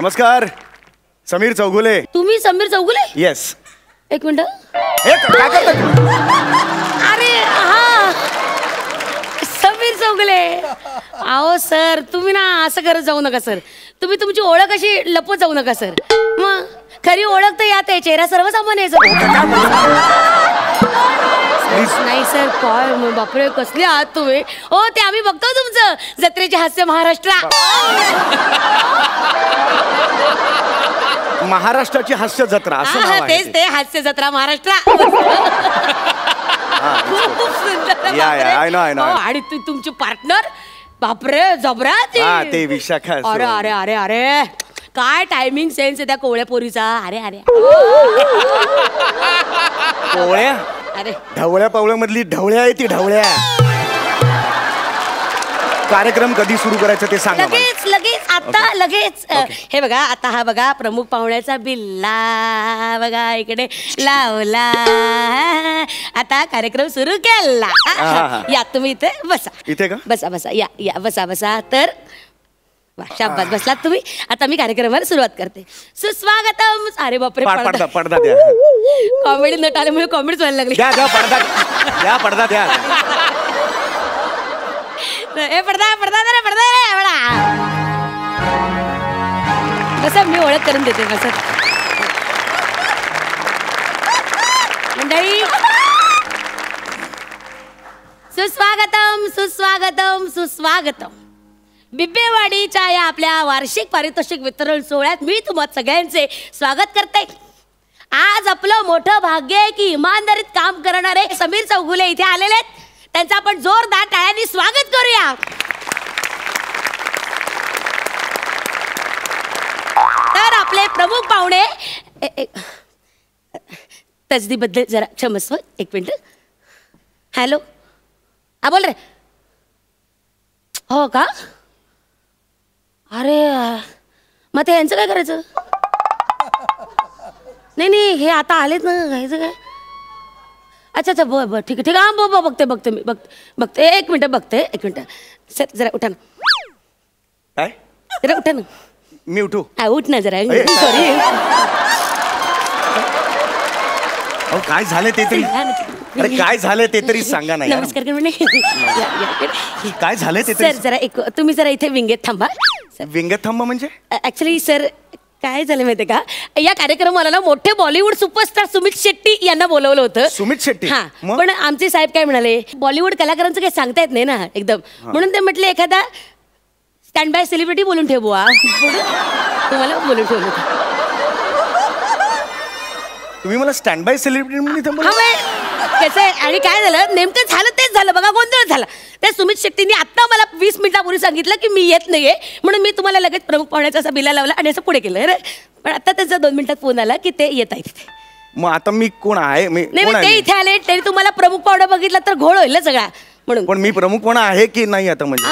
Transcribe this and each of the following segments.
नमस्कार, समीर चौगुले. तुम्ही समीर चौगुले? येस. एक मिनिट. काय करता? अरे हा, समीर चौगुले. अहो सर, तुम्ही ना असं करत जाऊ नका सर. तुम्ही तुमची ओळख अशी लपवत जाऊ नका सर. मग खरी ओळख तर यात आहे, चेहरा सर्वसामान्य आहे सर. नाही सर, काय बापरे, कसले आहात तुम्ही. हो, ते आम्ही बघतो तुमचं जत्रेचे हास्य महाराष्ट्र. महाराष्ट्राची हास्य जत्रा असं नाव आहे. तेच ते, हास्य जत्रा महाराष्ट्र. खूप सुंदर. आणि तुमची पार्टनर बापरे जबरात. ते विशाखा. अरे अरे अरे अरे, काय टायमिंग सेन्स आहे त्या कोवळ्या पोरीचा. अरे अरे, कोवळ्या. अरे ढवळ्या पावळ्या मधली ढवळ्या आहे ती. ढवळ्या. कार्यक्रम कधी सुरू करायचा ते सांगा. लगेच लगेच आता लगेच. हे बघा, आता हा बघा प्रमुख पाहुण्याचा बिल्ला बघा इकडे लावला. आता कार्यक्रम सुरू केला. या तुम्ही इथे बसा. इथे का? बसा बसा, या या बसा बसा. तर शाबास, बसलात तुम्ही. आता मी कार्यक्रमाला सुरुवात करते. सुस्वागतम. अरे बापरे, पडदा द्या. कॉमेडी नट आल्यामुळे कॉमेडीच व्हायला लागली. पडदा द्या. ए पडदा पडदा दे रे, पडदा रे. बसा, मी ओळख करून देते. बसा मंडळी. सुस्वागतम सुस्वागतम सुस्वागतम. बिब्बेवाडीच्या या आपल्या वार्षिक पारितोषिक वितरण सोहळ्यात मी तुम्हा सगळ्यांचे स्वागत करते. आज आपलं मोठं भाग्य आहे की इमानदारीत काम करणारे समीर चौगुले इथे आलेले आहेत. त्यांचं आपण जोरदार टाळ्यांनी स्वागत करूया. तर आपले प्रमुख पाहुणे, तसदीबद्दल जरा क्षमस्व. एक मिनिट. हॅलो, हा बोल रे. हो का? अरे मग ते यांचं काय करायचं? नाही नाही, हे आता आलेत ना, घ्यायचं काय? अच्छा अच्छा, बर ठीक आहे ठीक आहे. हा बघते मी बघते. एक मिनिट बघते, एक मिनिट. सर जरा उठा ना. काय? जरा उठा ना. मी उठू? हा उठ ना जरा. सॉरी. काय झालं ते तरी? अरे काय झालं ते तरी सांगा ना. नमस्कार काय झालं ते? सर जरा एक, तुम्ही जरा इथे विंगेत थांबा. विंगेत थांबा म्हणजे? ऍक्च्युली सर काय झालं माहितीये का, या कार्यक्रमाला ना मोठे बॉलिवूड सुपरस्टार सुमित शेट्टी यांना बोलवलं होतं. सुमित शेट्टी? हा, पण आमचे साहेब काय म्हणाले, बॉलिवूड कलाकारांचं काही सांगता येत नाही ना एकदम, म्हणून ते म्हटले एखादा स्टँड बाय सेलिब्रिटी बोलून ठेवू. तुम्हाला बोलून ठेवलं. तुम्ही मला स्टँड बाय सेलिब्रिटी म्हणून? कसं आहे, आणि काय झालं नेमकं झालं तेच झालं बघा, गोंधळ झाला. त्या सुमित शेट्टींनी आता मला 20 मिनिटापूर्वी सांगितलं की मी येत नाहीये, म्हणून मी तुम्हाला लगेच प्रमुख पाहुण्याचा असा बिला लावला आणि असं पुढे केलं. पण आता त्याचा 2 मिनिटात फोन आला की ते येत आहेत. मग आता मी कोण आहे? ते इथे आले, त्यांनी तुम्हाला प्रमुख पाहुणा बघितला तर घोळ होईल सगळा म्हणून. पण मी प्रमुख पाहुणा आहे की नाही आता? म्हणजे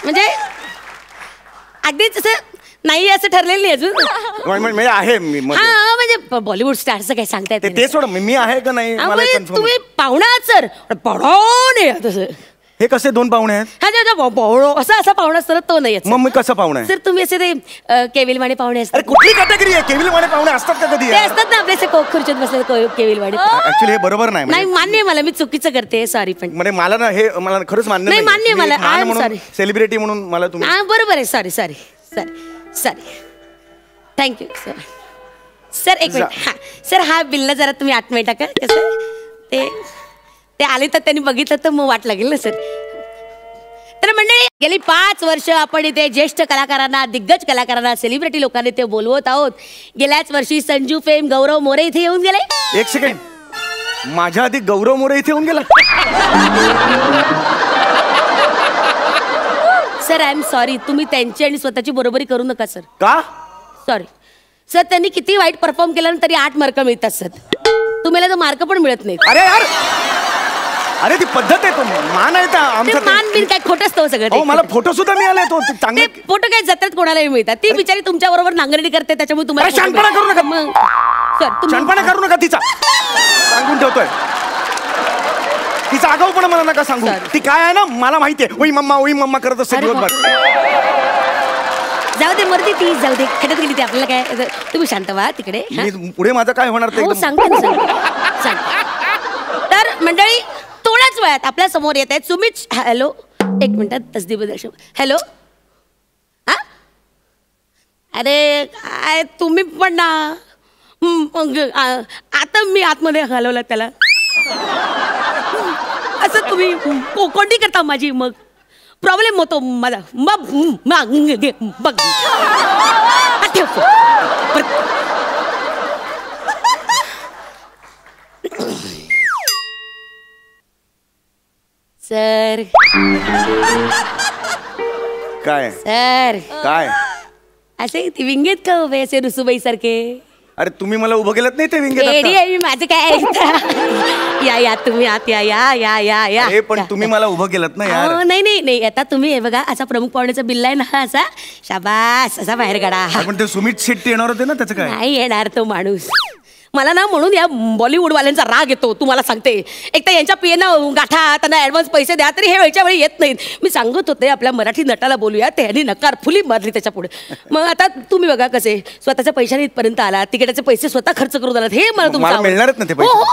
म्हणजे अगदीच असं नाही, असं ठरलेलं नाही अजून. आहे मी. हा म्हणजे बॉलिवूड स्टारचं काय सांगता येत ते सोड, मी आहे का नाही? तुम्ही पाहुणा आहात सर, पाहुणे तसं. हे कसे 2 पाहुणे आहेत? पाहुणं असा पाहुणा असतो तो नाही. मग मी कसं पाहुणा आहे? सर तुम्ही असे ते केविलवाणे पाहुणे असतात. कुठली कॅटेगरी आहे? केविलवाणे पाहुणे असतात का कधी? ते असतात ना आपले खुर्चीत बसले केविलवाणे. ऍक्च्युली हे बरोबर नाही. नाही मान्य आहे मला, मी चुकीचं करते, सॉरी. पण म्हणजे मला ना हे मला खरंच मान्य नाही. मान्य मला, सॉरी. सेलिब्रिटी म्हणून मला तुम्ही. हा बरोबर आहे, sorry sorry sorry sorry. Thank you sir. Sir एक मिनिट. हा सर, हा बिल्ला जरा तुम्ही आतमध्ये टाका. कसं ते आले तर त्यांनी बघितलं तर मग वाट लागेल ना सर. तर मंडळी, गेली 5 वर्ष आपण इथे ज्येष्ठ कलाकारांना, दिग्गज कलाकारांना, सेलिब्रिटी लोकांना इथे बोलवत आहोत. गेल्याच वर्षी संजू फेम गौरव मोरे इथे येऊन गेले. एक सेकंड, माझ्या आधी गौरव मोरे इथे येऊन गेला? सर आय एम सॉरी, तुम्ही त्यांची आणि स्वतःची बरोबरी करू नका सर. का? सॉरी सर, त्यांनी किती वाईट परफॉर्म केलं तरी 8 मार्क मिळतात सर. तुम्हाला तर मार्क पण मिळत नाही. अरे यार, अरे ती पद्धत आहे. तो मान आहे आमचा. मान बिन काय खोटं असतं सगळं. मला फोटो सुद्धा मिळाले. तो चांगले फोटो काय जत्रेत कोणालाही मिळतात. ती बिचारी तुमच्या बरोबर नांगरणी करते, त्याच्यामुळे तुम्हाला शानपणा करू नका. मग सर शानपणा करू नका तिचा, सांगून ठेवतोय. तिचा आगाऊ पण मला नका सांगू. Sorry. ती काय आहे ना मला माहितीये, ओई मम्मा करत असते अरे दिवसभर. जाऊ दे मरती ती, जाऊ दे, खेळत गेली ती, आपल्याला काय. तुम्ही शांत व्हा तिकडे. हा? मी पुढे माझं काय होणार ते हो एकदम- सांगते ना, सांग. तर मंडळी थोड्याच वेळात आपल्या समोर येत आहेत सुमित. हॅलो, एक मिनिटात तसदी बदल. हॅलो, हा, अरे काय तुम्ही पण ना. मग आता मी आतमध्ये घालवलं त्याला. असं तुम्ही कोंडी करता माझी, मग प्रॉब्लेम होतो मला. बघ सर, काय सर, काय असे विंगेत का उभे असे रुसूबाई सारखे? अरे तुम्ही मला उभं केलं नाही ते विंगेत एडी आता. आहे मी, माझं काय. या तुम्ही आत या. अरे पण तुम्ही मला उभं केलं ना यार. नाही आता तुम्ही हे बघा, असा प्रमुख पाहुण्याचा बिल्ला आहे ना, असा शाबास असा बाहेर काढा. पण ते सुमित शेट्टी येणार होते ना, त्याचं काय? नाही येणार तो माणूस. मला ना म्हणून या बॉलिवूडवाल्यांचा राग येतो, तुम्हाला सांगते. एक तर यांच्या पियेना गाठा, त्यांना ऍडव्हान्स पैसे द्या, तरी हे वेळच्या वेळी येत नाहीत. मी सांगत होते आपल्या मराठी नटाला बोलूया, त्यांनी नकार फुली मारली त्याच्या पुढे. मग आता तुम्ही बघा कसे स्वतःच्या पैशाने इथपर्यंत आला, तिकीटाचे पैसे स्वतः खर्च करून आलात, हे मला मला मिळणारच ना ते पैसे.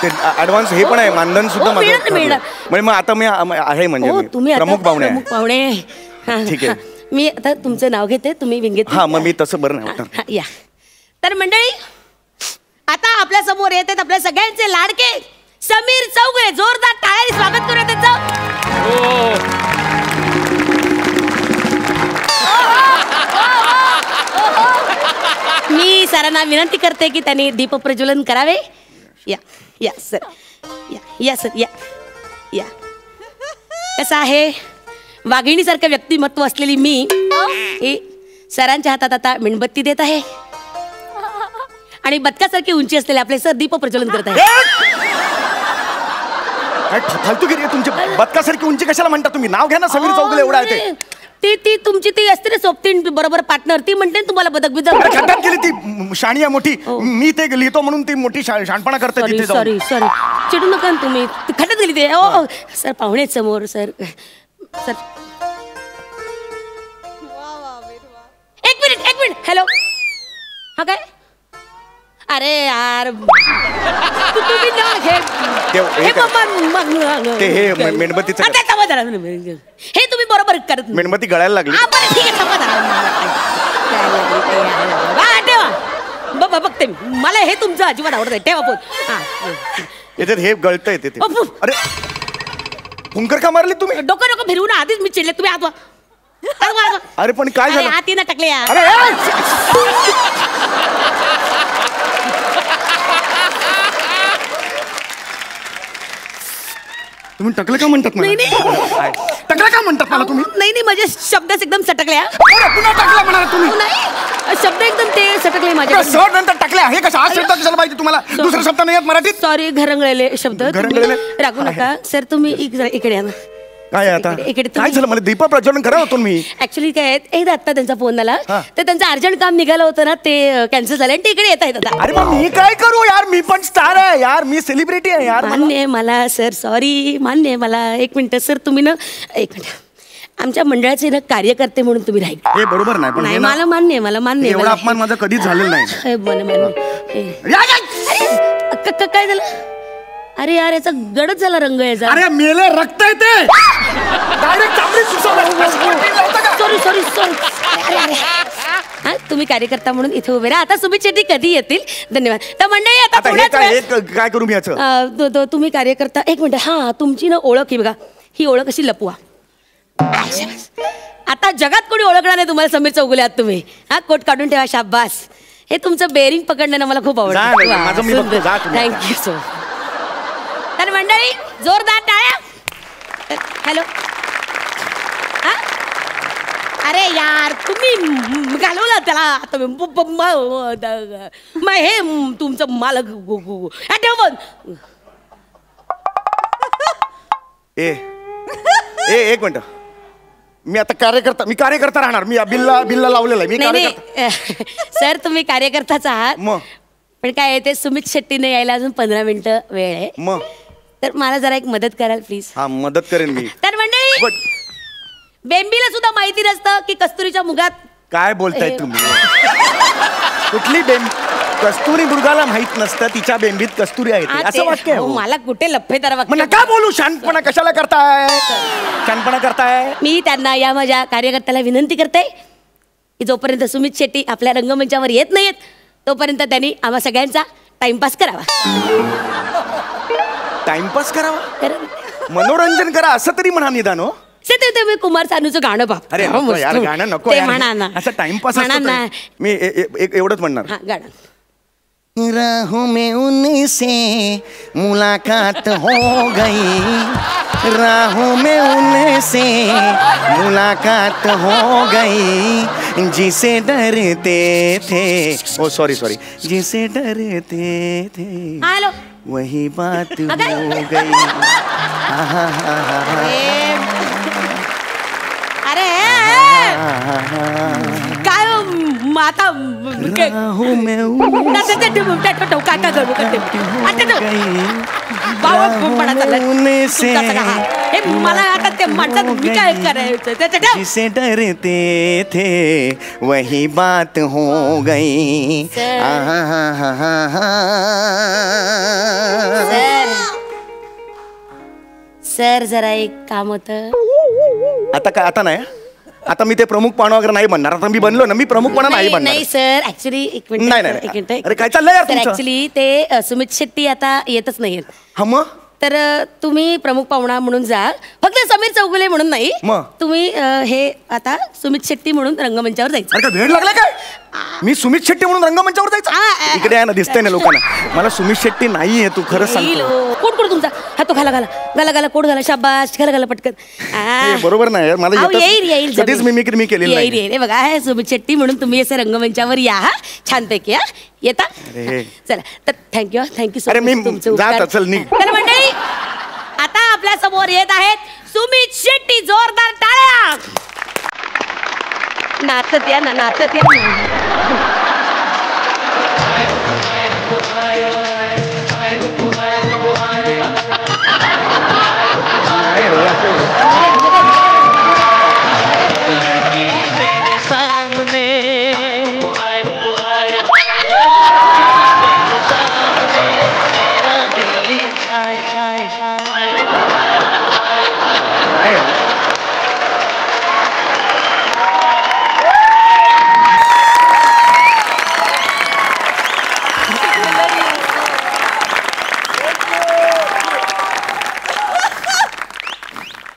ते ऍडव्हान्स हे पण आहे, मानधन सुद्धा माझं मिळणार. म्हणजे मग आता मी आहे म्हणजे मी तुम्ही आता प्रमुख पाहुणे आहे. प्रमुख पाहुणे. हा, ठीक आहे. हा. मी आता तुमचं नाव घेते, तुम्ही विंगेत. हा मग मी तसं बरं नाही होतं. हा, या. तर मंडळी आता आपल्या समोर येत आहेत आपल्या सगळ्यांचे लाडके समीर चौगुले. जोरदार टाळ्यांनी स्वागत करूया त्यांचं. मी सरांना विनंती करते की त्यांनी दीप प्रज्वलन करावे. या सर, या सर, या. कसं आहे, वाघिणीसारखं व्यक्तिमत्व असलेली मी हे सरांच्या हातात आता मेणबत्ती देत आहे आणि बदकासारखी उंची असलेले आपले सर दीप प्रज्वलन करत आहे. काय फालतूगिरी आहे तुमची. बदकासारखी उंची कशाला म्हणता तुम्ही? नाव घ्या ना, समीर चौगुले एवढा आहे ते. ती तुमची ती असते ना सोबतीन बरोबर पार्टनर, ती म्हणते ना तुम्हाला बदक बिदक. खड्ड्यात गेली ती शाणी आहे मोठी. मी ते लिहितो म्हणून ती मोठी शहाणपणा करते तिथे जाऊन. सॉरी चिडू नका ना तुम्ही. ती खड्ड्यात गेली ते. ओ सर, पाहुणे समोर. सर एक मिनिट. हॅलो, हा काय? अरे यार तुम्ही ना हे मेणबत्तीचं हे तुम्ही बरोबर करत. मेणबत्ती गळायला लागली. हा बरं ठीक आहे, थांबा जरा. बघते मी. मला हे तुमचं अजिबात आवडत आहे. ठेवा फोन. याच्यात हे गळतंय तिथे. अरे फुंकर का मारली तुम्ही? डोकं फिरवून आधीच मी चिडले. तुम्ही आत. अरे पण काय झालं? हाती ना टाकले यार. अरे तुम्ही टकले का म्हणतात मला? टकले का म्हणतात मला तुम्ही? नाही माझे शब्द एकदम सटकले. पुन्हा टकला म्हणाला तुम्ही? नाही, शब्द एकदम ते सटकले माझे. सर नंतर टाकले आहे कशा? हा शब्द कशाला पाहिजे तुम्हाला? दुसरा शब्द नाही येत मराठीत? सॉरी, घरंगळलेले शब्द. घरंगळलेले? रागू नका सर. तुम्ही इकडे या ना. काय आता इकडे काय झालं? मला दीप प्रज्वलन करा होतो मी. ऍक्च्युली काय एकदा आता त्यांचा फोन आला, तर त्यांचं अर्जंट काम निघालं होतं ना, ते कॅन्सल झालं आणि ते इकडे येत आहेत आता. अरे मग मी काय करू यार? मी पण स्टार आहे यार, मी सेलिब्रिटी आहे यार. मान्य आहे मला सर, सॉरी, मान्य आहे मला. एक मिनिट सर, तुम्ही ना एक मिनिट, आमच्या मंडळाचे ना कार्यकर्ते म्हणून तुम्ही राहील. हे बरोबर नाही. पण नाही, मला मान्य आहे, मला मान्य आहे. एवढा अपमान माझा कधीच झालेला नाही. काय झालं? अरे यार, याचा गडच झाला रंग याचा. अरे मेले रक्त येते. सॉरी. हा, तुम्ही कार्यकर्ता म्हणून इथे उभे राहा. आता सुमित शेट्टी कधी येतील? धन्यवाद. तर मंडळी आता काय करू मी याचं? तुम्ही कार्यकर्ता. एक मिनिट. हा, तुमची ना ओळख ही बघा, ही ओळख अशी लपवा. आता जगात कोणी ओळखणार नाही तुम्हाला. समीर चौगुले आहात तुम्ही. हा, कोट काढून ठेवा. शाबास. हे तुमचं बेरिंग पकडणं ना मला खूप आवडतं. Thank you so. तर मंडळी जोरदार टाळ्या. हॅलो. अरे यार, तुम्ही घालवलं त्याला. आता मग हे तुमचं मालक ठेव पण. एक मिनिट. मी आता कार्यकर्ता राहणार. मी बिल्ला लावलेला आहे. मी नाही सर, तुम्ही कार्यकर्ताच आहात. मग पण काय ते सुमित शेट्टीने यायला अजून 15 मिनिटं वेळ आहे. मग तर मला जरा एक मदत कराल प्लीज. हा मदत करेन मी. तर मंडळी बट बेंबीला सुद्धा माहिती नसतं की कस्तुरीच्या मुगात काय बोलताय तुम्ही? कुठली कस्तुरी मृगाला माहित नसतं तिच्या बेंबीत कस्तुरी आहे हा, असं ते- वाक्य आहे हो, हो. मला कुठे लफेदार मग वाक्य. नका बोलू. शांतपणा कशाला करताय? शांतपणा करताय. मी त्यांना या माझ्या कार्यकर्त्याला विनंती करते की जोपर्यंत सुमित शेट्टी आपल्या रंगमंचावर येत नाहीत तोपर्यंत त्यांनी आम्हा सगळ्यांचा टाइमपास करावा. टाइमपास करावा, कारण मनोरंजन करा असं तरी म्हणा निदान हो. ते मी कुमार सानूचं गाणं पाहतो. अरे हो, नको मस्त. यार, गाणं नको ते यार. म्हणा ना. असं टाइमपास म्हणा ना. मी एवढंच म्हणणार. हा गाणं. राहों में उनसे मुलाकात हो गई, राहों में उनसे मुलाकात हो गई, जिसे डरते थे, ओ सॉरी जिसे डरते थे हा, हॅलो. वही बात अगं. हो गई. अरे काय हो, आता राहों में मला आता ते म्हणतात मी काय करायचं. जिसे डरते थे वही बात हो गई. सर जरा एक काम होतं. आता काय? आता नाही. आता मी ते प्रमुख पाहुणा वगैरे नाही बनणार. आता मी बनलो ना, मी प्रमुख पाहुणा नाही बनणार. नाही सर ऍक्च्युली एक नाही, नाही, मिनिट एक नाही. मिनिट. अरे काय चाललंय यार तुमचं? ऍक्च्युली ते सुमित शेट्टी आता येतच नाहीयेत. हा मग तर तुम्ही प्रमुख पाहुणा म्हणून जा. फक्त समीर चौगुले म्हणून नाही. मग? तुम्ही हे आता सुमित शेट्टी म्हणून रंगमंचावर जायचं. अरे काय वेळ लागला काय? मी सुमित शेट्टी म्हणून रंगमंचावर जायचं? इकडे आहे ना, दिसतंय ना लोकांना. मला सुमित शेट्टी नाहीये, तू खरं सांगतो. कोण कोण तुमचा हा तो घाला घाला घाला घाला कोट घाला शाबाश घाला घाला पटकन. हे बरोबर नाही यार, मला अहो, येतच- येईल येईल कधीच मिमिक्री मी केलेली येईल नाही. येईल. हे बघा हे सुमित शेट्टी म्हणून तुम्ही असं रंगमंचावर या हा छानपैकी. हा येता अरे. चला तर थँक्यू सो अरे, मी मच तुमचं जात उपकार. असेल, निघ. तर मंडळी आता आपल्या समोर येत आहेत सुमित शेट्टी. जोरदार टाळ्या. नाचत या ना नाचत या.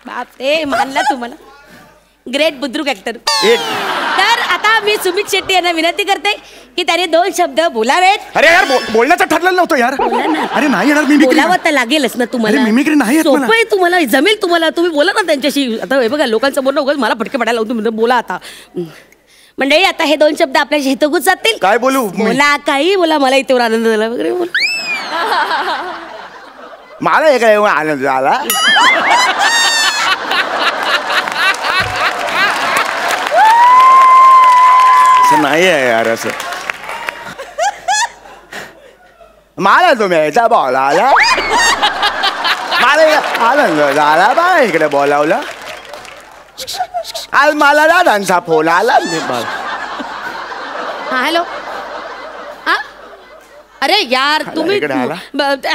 बापरे मानला तुम्हाला. Great Budruk actor. एक तर आता मी सुमित शेट्टी यांना विनंती करते की त्याने 2 शब्द बोलावेत. अरे यार, बोलण्याचं ठरलेलं नव्हतं यार. बोला ना. अरे नाही येणार मिमिक्री. बोलावं तर लागेलच ना तुम्हाला. अरे, मिमिक्री नाही येत मला. सोपं आहे तुम्हाला, जमेल तुम्हाला. तुम्ही बोला ना त्यांच्याशी. आता हे बघा लोकांसमोर ना उगाच मला फटके पडायला लावून तुम्ही बोला आता. मंडळी आता हे 2 शब्द आपल्याशी हितगुज जातील. काय बोलू मी? बोला काही बोला. मला इथे आनंद झाला वगैरे बोला. मला हे काय आनंद झाला. असं नाही आहे यार असं. मला तुम्ही याचा बोलावला. मला आनंद झाला बा इकडे बोलावलं. आज मला दादांचा फोन आला. हा हॅलो. हा अरे यार तुम्ही इकडे आला?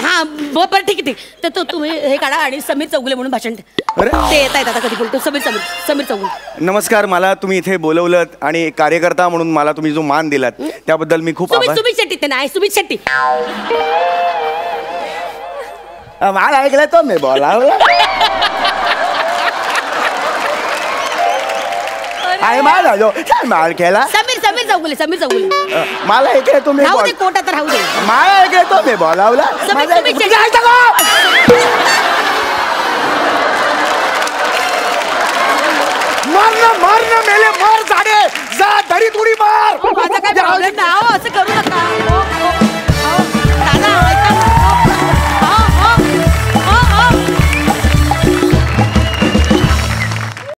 हा बरं ठीक आहे ठीक. तर तो तुम्ही हे काढा आणि समीर चौगुले म्हणून भाषण द्या. अरे. ते येत आहेत आता कधी बोलतो. समीर चौगुले. नमस्कार. मला तुम्ही इथे बोलवलं आणि कार्यकर्ता म्हणून मला तुम्ही जो मान दिलात त्याबद्दल मी खूप आभार. सुमित शेट्टी ते नाही सुमित शेट्टी. मला ऐकलं तो मी बोलावलं. आहे माझा जो माल केला. समीर चौगुले. मला ऐकलं तुम्ही राहू दे कोटात राहू दे. मला ऐकलं तो मी बोलावला. सुमित शेट्टी. मार मेले मार झाडे जा धरी तुडी मार. माझा काय प्रॉब्लेम नाही. असं करू नका.